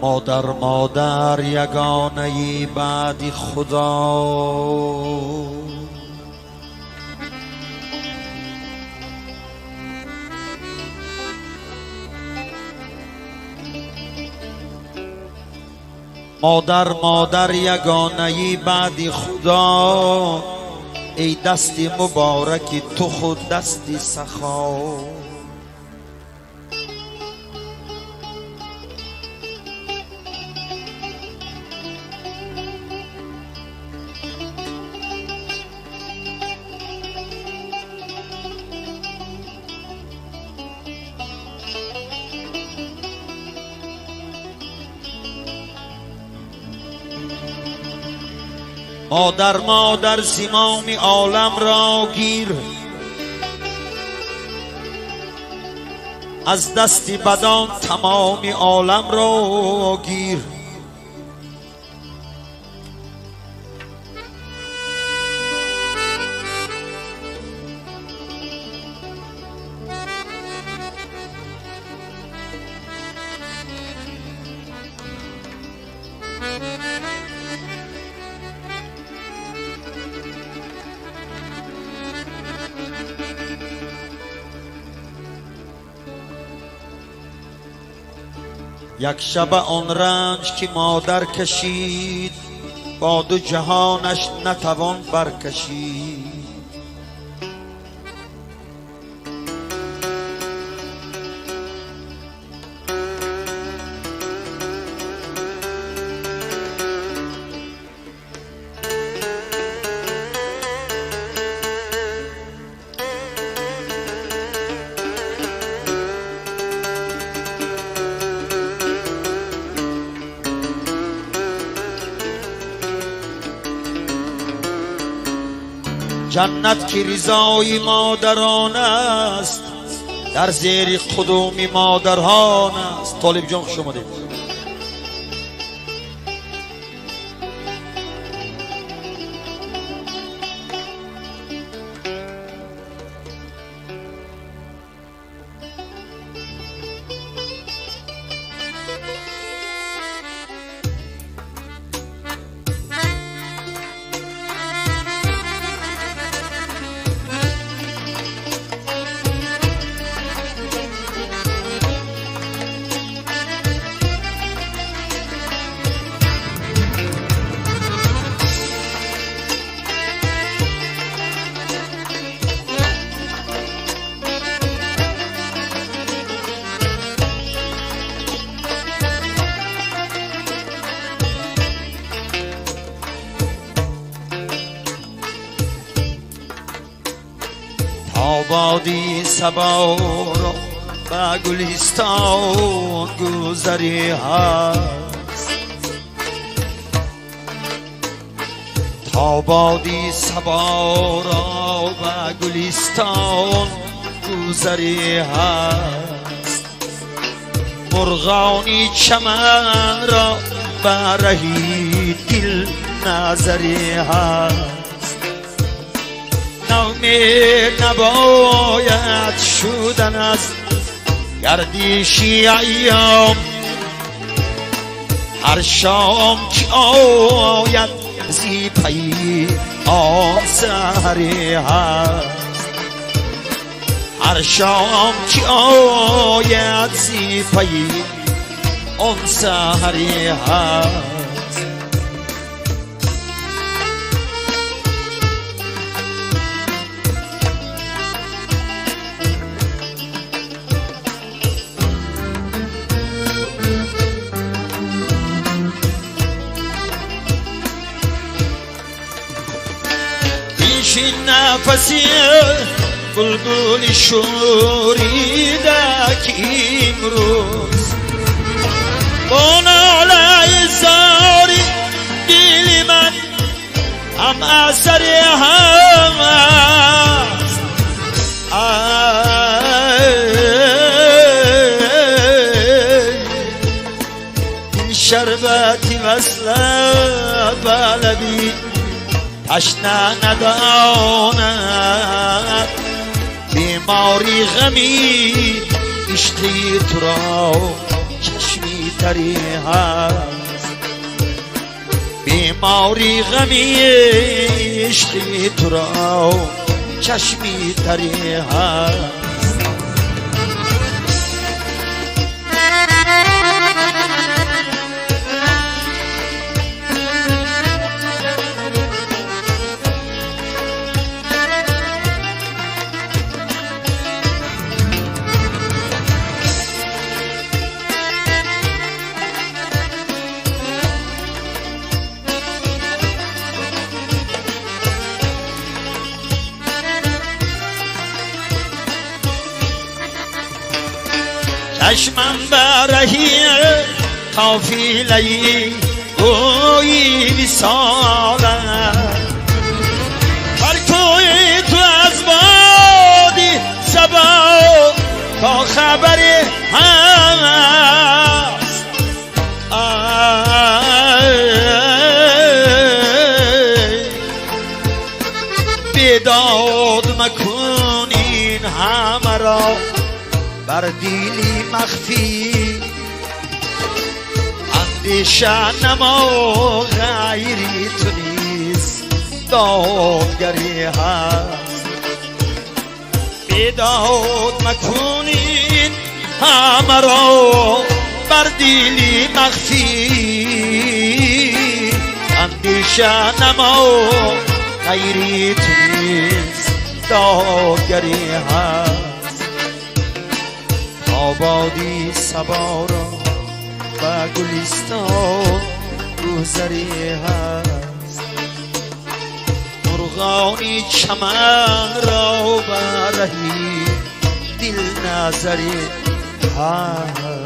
مادر مادر یگانه بعد خدا، مادر مادر یگانه بعد خدا، ای دستی مبارکی تو خود دستی سخا. مادر مادر زمام عالم را گیر، از دست بدان تمام عالم را گیر. یک شب آن رنج که مادر کشید، با دو جهانش نتوان برکشید. جنت که رضای مادران است، در زیر قدوم مادران است. طالب جان خوش آمدید. آبادی صبا را به گلستان گذری هست، آبادی صبا را به گلستان گذری هست. مرغانی چمن را به رهی دل نظری هست. نومید نباید شدن از گردشی ایام، هر شام که آید زی پی آن سحری هست. هر شام که آید زی پی آن سحری هست. این نفسی بلبل شوریده که امروز با ناله زاری دل من هم اثر هم است. این شربتی وصلت بلبی تشنه نداند، بیماری غمی عشقی تو را چشمی تری هست، بیماری غمی عشقی تو را چشمی تری هست. چشمم برهی قافیله‌ای اوی وصاله، هر کوی تو از بادی صبا تا خبری هست. بیداد مکنین همه را بر دیلی مخفی، اندیشه نما غیری تو نیست دادگری هست. بیداد مکنین همه را بر دیلی مخفی، اندیشه نما غیری تو نیست دادگری هست. آبادی صبا را و گلستان گذری هست، مرغانی چمن را و رهی دل نظری هست.